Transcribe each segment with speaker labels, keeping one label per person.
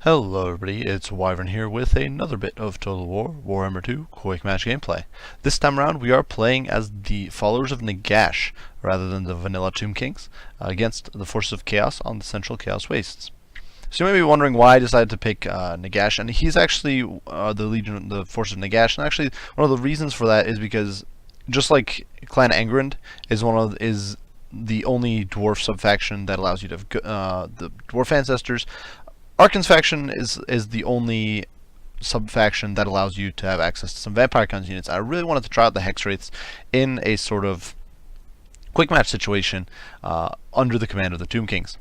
Speaker 1: Hello everybody, it's Wyvern here with another bit of Total War, Warhammer 2 Quick Match gameplay. This time around we are playing as the followers of Nagash, rather than the vanilla Tomb Kings, against the forces of Chaos on the Central Chaos Wastes. So you may be wondering why I decided to pick Nagash, and he's actually the force of Nagash, and actually one of the reasons for that is because, just like Clan Angrand is the only dwarf subfaction that allows you to have the dwarf ancestors, Arkhan's faction is the only sub-faction that allows you to have access to some Vampire Guns units. I really wanted to try out the Hexwraiths in a sort of quick match situation under the command of the Tomb Kings.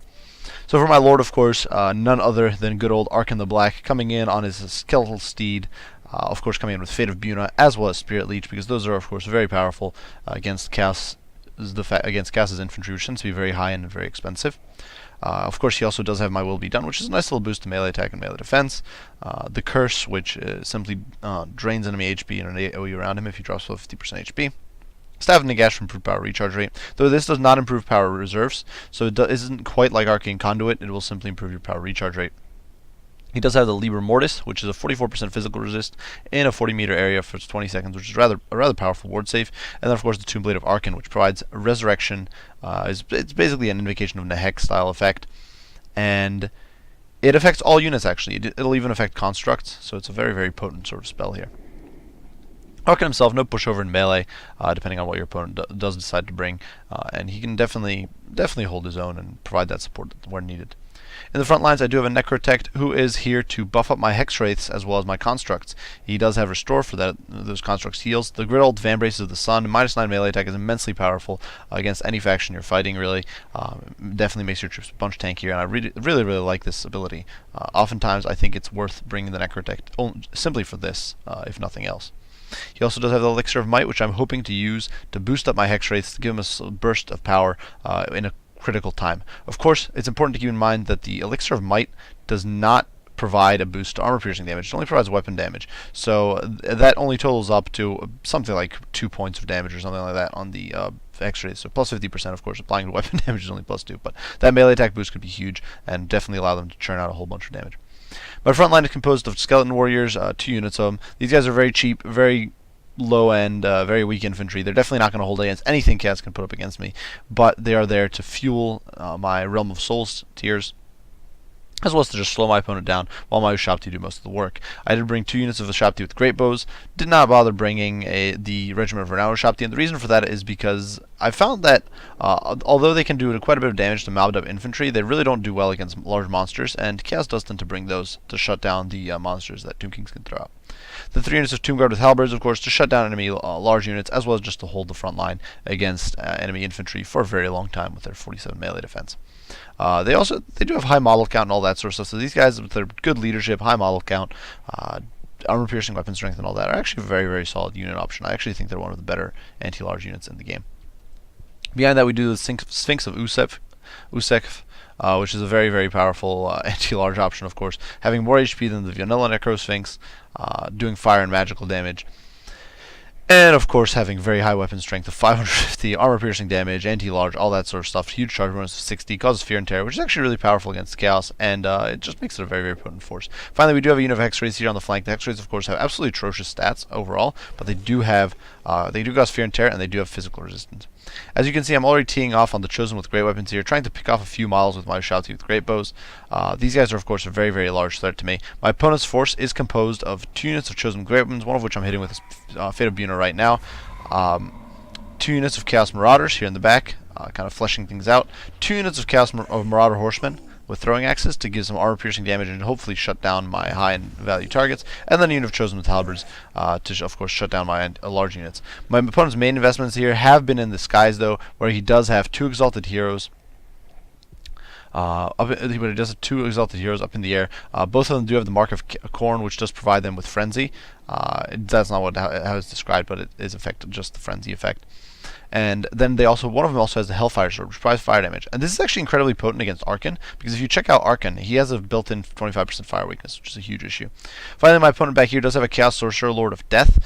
Speaker 1: So for my lord, of course, none other than good old Arkhan the Black, coming in on his skeletal steed, of course coming in with Fate of Buna, as well as Spirit Leech, because those are of course very powerful against Chaos. Against Chaos's infantry, which tends to be very high and very expensive. Of course, he also does have My Will Be Done, which is a nice little boost to melee attack and melee defense. The Curse, which simply drains enemy HP and an AoE around him if he drops below 50% HP. Staff of Nagash for improved power recharge rate, though this does not improve power reserves, so it isn't quite like Arcane Conduit. It will simply improve your power recharge rate. He does have the Liber Mortis, which is a 44% physical resist in a 40-meter area for 20 seconds, which is a rather powerful ward save. And then, of course, the Tomb Blade of Arkhan, which provides resurrection. It's basically an invocation of a Hex-style effect, and it affects all units, actually. It'll even affect constructs, so it's a very, very potent sort of spell here. Arkhan himself, no pushover in melee, depending on what your opponent does decide to bring, and he can definitely hold his own and provide that support where needed. In the front lines, I do have a Necrotect who is here to buff up my Hexwraiths as well as my Constructs. He does have Restore for those Constructs heals. The good old Vambraces of the Sun, -9 melee attack, is immensely powerful against any faction you're fighting, really. Definitely makes your troops a bunch tankier, and I really like this ability. Oftentimes, I think it's worth bringing the Necrotect simply for this, if nothing else. He also does have the Elixir of Might, which I'm hoping to use to boost up my Hexwraiths, to give him a burst of power in a critical time. Of course, it's important to keep in mind that the Elixir of Might does not provide a boost to armor piercing damage. It only provides weapon damage. So that only totals up to something like 2 points of damage or something like that on the X-rays. So plus 50%, of course. Applying to weapon damage is only +2, but that melee attack boost could be huge and definitely allow them to churn out a whole bunch of damage. My front line is composed of Skeleton Warriors, 2 units of them. These guys are very cheap, very low-end, very weak infantry. They're definitely not going to hold against anything Chaos can put up against me, but they are there to fuel my Realm of Souls tiers, as well as to just slow my opponent down while my Ushabti do most of the work. I did bring 2 units of Ushabti with great bows. Did not bother bringing the Regiment of Renowned Ushabti, and the reason for that is because I found that although they can do quite a bit of damage to mobbed up infantry, they really don't do well against large monsters, and Chaos does tend to bring those to shut down the monsters that Tomb Kings can throw out. The 3 units of Tomb Guard with Halberds, of course, to shut down enemy large units, as well as just to hold the front line against enemy infantry for a very long time with their 47 melee defense. They do have high model count and all that sort of stuff, so these guys with their good leadership, high model count, armor piercing weapon strength and all that are actually a very, very solid unit option. I actually think they're one of the better anti-large units in the game. Behind that, we do the Sphinx of Usek, which is a very, very powerful anti-large option, of course, having more HP than the vanilla Necrosphinx, doing fire and magical damage, and of course having very high weapon strength of 550, armor piercing damage, anti-large, all that sort of stuff, huge charge bonus of 60, causes fear and terror, which is actually really powerful against Chaos, and it just makes it a very, very potent force. Finally, we do have a unit of Hexwraiths here on the flank. The Hexwraiths, of course, have absolutely atrocious stats overall, but they do cause fear and terror, and they do have physical resistance. As you can see, I'm already teeing off on the Chosen with great weapons here, trying to pick off a few models with my Ushabti with great bows. These guys are, of course, a very, very large threat to me. My opponent's force is composed of 2 units of Chosen with great weapons, one of which I'm hitting with Fate of Buna right now. 2 units of Chaos Marauders here in the back, kind of fleshing things out. 2 units of Chaos Marauder Horsemen with throwing axes to give some armor piercing damage and hopefully shut down my high and value targets, and then a unit of Chosen with Halberds to of course shut down my large units. My opponent's main investments here have been in the skies, though, where he does have 2 exalted heroes. But he does have 2 exalted heroes up in the air. Both of them do have the Mark of Khorne, which does provide them with frenzy. That's not how it's described, but it is just the frenzy effect. And then they also, one of them also has the Hellfire Sword, which provides fire damage. And this is actually incredibly potent against Arkhan, because if you check out Arkhan, he has a built-in 25% fire weakness, which is a huge issue. Finally, my opponent back here does have a Chaos Sorcerer, Lord of Death.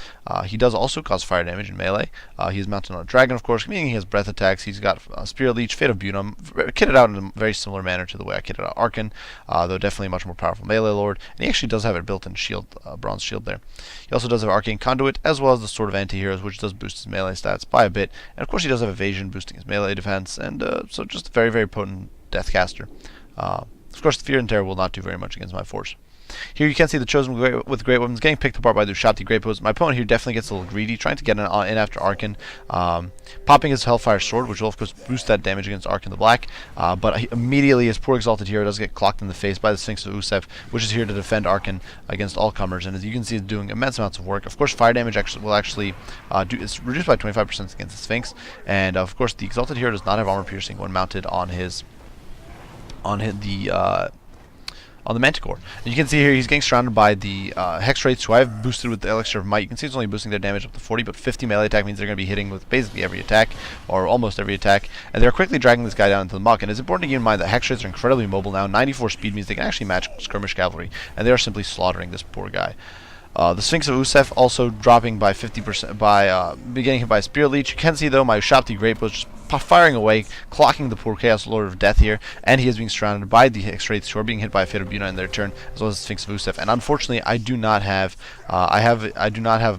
Speaker 1: He does also cause fire damage in melee. He is mounted on a dragon, of course, meaning he has breath attacks. He's got Spirit Leech, Fate of Bunum, kitted out in a very similar manner to the way I kitted out Arkhan, though definitely a much more powerful melee lord. And he actually does have a built-in shield, bronze shield there. He also does have Arcane Conduit, as well as the Sword of Anti-Heroes, which does boost his melee stats by a bit. And of course he does have Evasion, boosting his melee defense, and so just a very, very potent Deathcaster. Of course, the Fear and Terror will not do very much against my force. Here you can see the Chosen with great weapons getting picked apart by the Ushapti Great Bows. My opponent here definitely gets a little greedy, trying to get in after Arkhan, popping his Hellfire Sword, which will of course boost that damage against Arkhan the Black, but immediately his poor Exalted Hero does get clocked in the face by the Sphinx of Usef, which is here to defend Arkhan against all comers, and as you can see, it's doing immense amounts of work. Of course, fire damage will actually it's reduced by 25% against the Sphinx, and of course the Exalted Hero does not have armor piercing when mounted on the Manticore. And you can see here he's getting surrounded by the Hexwraiths, who I have boosted with the Elixir of Might. You can see it's only boosting their damage up to 40, but 50 melee attack means they're going to be hitting with basically every attack, or almost every attack, and they're quickly dragging this guy down into the muck. And it's important to keep in mind that Hexwraiths are incredibly mobile now. 94 speed means they can actually match skirmish cavalry, and they are simply slaughtering this poor guy. The Sphinx of Usef also dropping by 50% by beginning hit by Spirit Leech. You can see though my Ushapti Great Bow just firing away, clocking the poor Chaos Lord of Death here, and he is being surrounded by the Hexwraiths, who are being hit by a Fate of Buna in their turn, as well as the Sphinx of Usef. And unfortunately, I do not have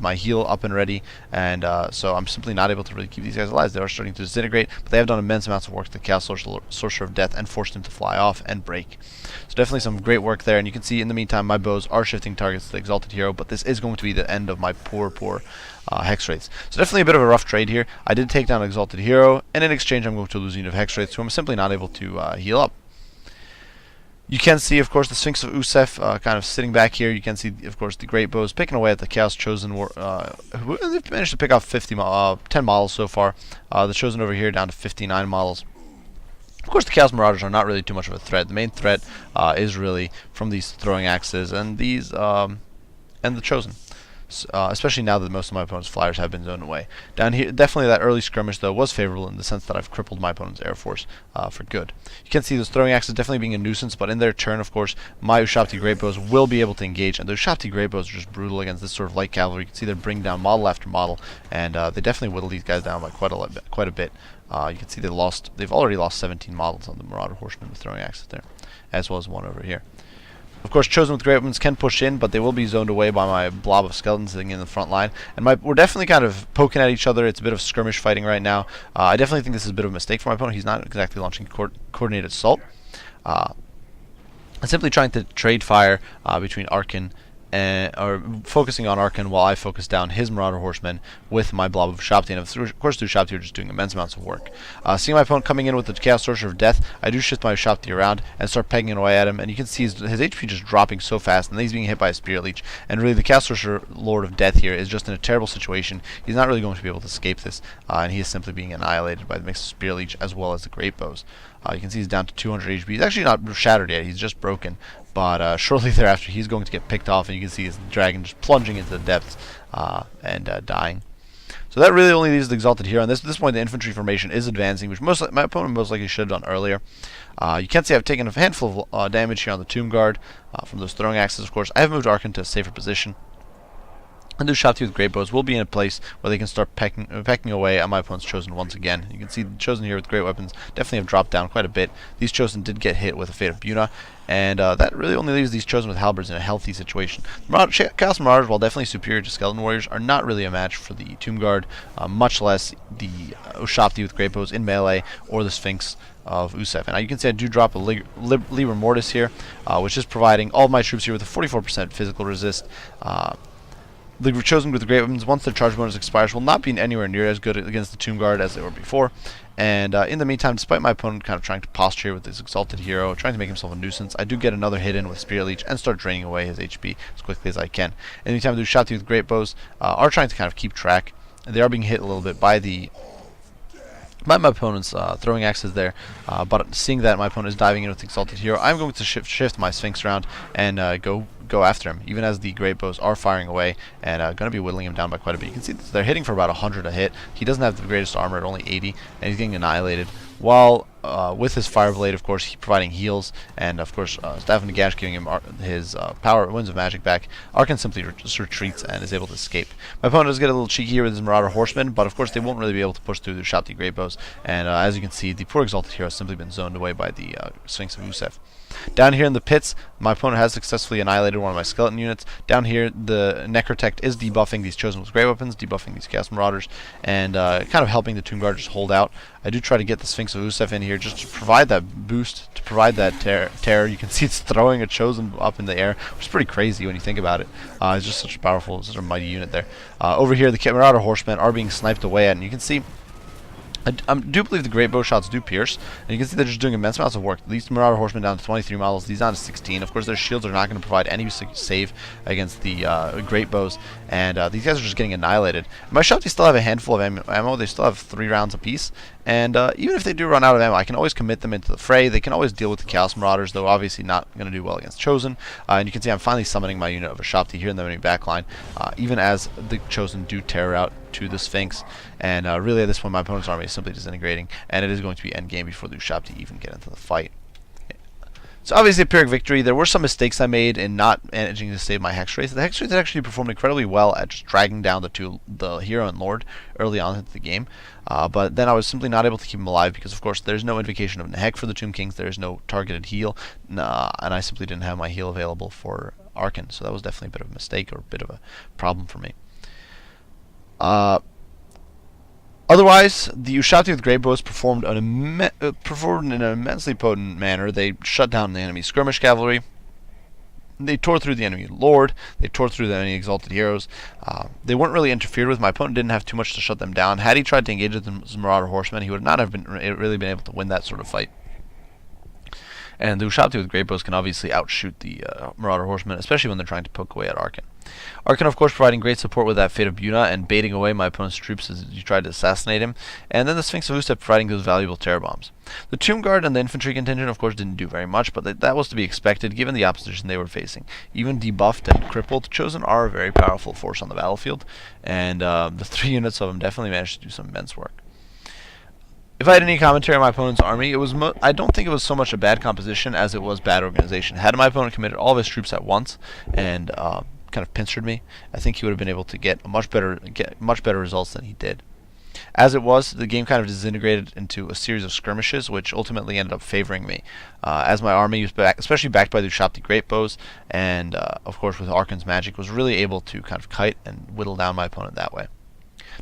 Speaker 1: my heal up and ready, and so I'm simply not able to really keep these guys alive. They are starting to disintegrate, but they have done immense amounts of work to the Chaos Sorcerer of Death and forced him to fly off and break. So definitely some great work there, and you can see in the meantime my bows are shifting targets to the Exalted Hero, but this is going to be the end of my poor Hexwraiths. So definitely a bit of a rough trade here. I did take down Exalted Hero, and in exchange I'm going to lose a unit of Hexwraiths, who I'm simply not able to heal up. You can see, of course, the Sphinx of Usef kind of sitting back here. You can see, of course, the Great Bows picking away at the Chaos Chosen. They've managed to pick off 10 models so far. The Chosen over here down to 59 models. Of course, the Chaos Marauders are not really too much of a threat. The main threat is really from these throwing axes and these and the Chosen. Especially now that most of my opponent's flyers have been zoned away. Down here, definitely that early skirmish though was favorable in the sense that I've crippled my opponent's air force for good. You can see those throwing axes definitely being a nuisance, but in their turn, of course, my Ushapti Great Bows will be able to engage, and the Ushapti Great Bows are just brutal against this sort of light cavalry. You can see they're bringing down model after model, and they definitely whittle these guys down by quite a bit. You can see they've already lost 17 models on the Marauder Horsemen with throwing axes there, as well as one over here. Of course, Chosen with great weapons can push in, but they will be zoned away by my blob of skeletons sitting in the front line. And we're definitely kind of poking at each other. It's a bit of skirmish fighting right now. I definitely think this is a bit of a mistake for my opponent. He's not exactly launching coordinated assault. I'm simply trying to trade fire between Arkhan or focusing on Arkhan while I focus down his Marauder Horsemen with my blob of Ushapti, and of course the Ushapti are just doing immense amounts of work. Seeing my opponent coming in with the Chaos Sorcerer of Death, I do shift my Ushapti around and start pegging away at him, and you can see his HP just dropping so fast, and then he's being hit by a Spirit Leech, and really the Chaos Sorcerer Lord of Death here is just in a terrible situation. He's not really going to be able to escape this, and he is simply being annihilated by the mix of Spirit Leech as well as the Great Bows. You can see he's down to 200 HP. He's actually not shattered yet, he's just broken. But shortly thereafter, he's going to get picked off, and you can see his dragon just plunging into the depths and dying. So that really only leaves the Exalted Hero. And at this point, the infantry formation is advancing, which my opponent most likely should have done earlier. You can see I've taken a handful of damage here on the Tomb Guard from those throwing axes, of course. I have moved Arkhan to a safer position. And those Ushapti with Great Bows will be in a place where they can start pecking away at my opponent's Chosen once again. You can see the Chosen here with great weapons definitely have dropped down quite a bit. These Chosen did get hit with a Fate of Buna, and that really only leaves these Chosen with halberds in a healthy situation. Chaos Marauders, while definitely superior to Skeleton Warriors, are not really a match for the Tomb Guard, much less the Ushapti with Great Bows in melee or the Sphinx of Usef. And you can see I do drop a Libra Mortis here, which is providing all of my troops here with a 44% physical resist. The Chosen with the great weapons, once their charge bonus expires, will not be anywhere near as good against the Tomb Guard as they were before. And in the meantime, despite my opponent kind of trying to posture with this Exalted Hero, trying to make himself a nuisance, I do get another hit in with Spirit Leech and start draining away his HP as quickly as I can. In the meantime, the Ushapti with great bows are trying to kind of keep track. They are being hit a little bit by my opponent's throwing axes there, but seeing that my opponent is diving in with Exalted Hero, I'm going to shift my Sphinx around and go go after him, even as the great bows are firing away and going to be whittling him down by quite a bit. You can see that they're hitting for about 100 a hit. He doesn't have the greatest armor at only 80, and he's getting annihilated. While with his fire blade, of course, providing heals, and of course, Staff of Nagash giving him his power winds of magic back, Arkhan simply just retreats and is able to escape. My opponent does get a little cheeky here with his Marauder Horsemen, but of course they won't really be able to push through the Shopti Great Bows, and as you can see, the poor Exalted Hero has simply been zoned away by the Sphinx of Usef. Down here in the pits, my opponent has successfully annihilated one of my skeleton units. Down here, the Necrotect is debuffing these Chosen with Great Weapons, debuffing these Chaos Marauders, and kind of helping the Tomb Guard just hold out. I do try to get the Sphinx of Usef in here just to provide that boost, to provide that terror. You can see it's throwing a Chosen up in the air, which is pretty crazy when you think about it. It's just such a powerful, such a mighty unit there. Over here, the Marauder Horsemen are being sniped away at, and you can see I do believe the great bow shots do pierce, and you can see they're just doing immense amounts of work. These Marauder Horsemen down to 23 models, these down to 16. Of course, their shields are not going to provide any save against the great bows, and these guys are just getting annihilated. My Shopti still have a handful of ammo. They still have 3 rounds apiece, and even if they do run out of ammo, I can always commit them into the fray. They can always deal with the Chaos Marauders, though obviously not going to do well against Chosen. And you can see I'm finally summoning my unit of a Shopti here in the enemy backline, even as the Chosen do tear out to the Sphinx, and really at this point my opponent's army is simply disintegrating, and it is going to be endgame before the Ushabti even get into the fight. So obviously a Pyrrhic victory. There were some mistakes I made in not managing to save my Hexwraiths. The Hexwraiths actually performed incredibly well at just dragging down the hero and lord early on into the game, but then I was simply not able to keep them alive because of course there's no invocation of Nehek for the Tomb Kings, there is no targeted heal, and I simply didn't have my heal available for Arkhan, so that was definitely a bit of a mistake or a bit of a problem for me. Otherwise, the Ushabti with Great Bows performed in an immensely potent manner. They shut down the enemy skirmish cavalry. They tore through the enemy lord. They tore through the enemy exalted heroes. They weren't really interfered with. My opponent didn't have too much to shut them down. Had he tried to engage with the Marauder Horsemen, he would not have really been able to win that sort of fight. And the Ushabti with Great Bows can obviously outshoot the Marauder Horsemen, especially when they're trying to poke away at Arkhan. Arkhan, of course, providing great support with that Fate of Buna and baiting away my opponent's troops as you tried to assassinate him, and then the Sphinx of Usef providing those valuable terror bombs. The Tomb Guard and the infantry contingent, of course, didn't do very much, but that was to be expected given the opposition they were facing. Even debuffed and crippled, Chosen are a very powerful force on the battlefield, and the 3 units of them definitely managed to do some immense work. If I had any commentary on my opponent's army, I don't think it was so much a bad composition as it was bad organization. Had my opponent committed all of his troops at once and kind of pincered me, I think he would have been able to get much better results than he did. As it was, the game kind of disintegrated into a series of skirmishes, which ultimately ended up favoring me, as my army was especially backed by the Ushabti Great Bows, and of course with Arkhan's magic, was really able to kind of kite and whittle down my opponent that way.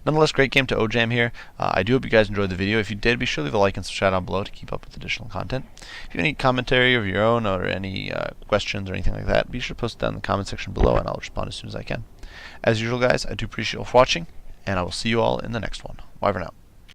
Speaker 1: Nonetheless, great game to OJam here. I do hope you guys enjoyed the video. If you did, be sure to leave a like and subscribe down below to keep up with additional content. If you have any commentary of your own or any questions or anything like that, be sure to post it down in the comment section below and I'll respond as soon as I can. As usual, guys, I do appreciate you all for watching, and I will see you all in the next one. Bye for now.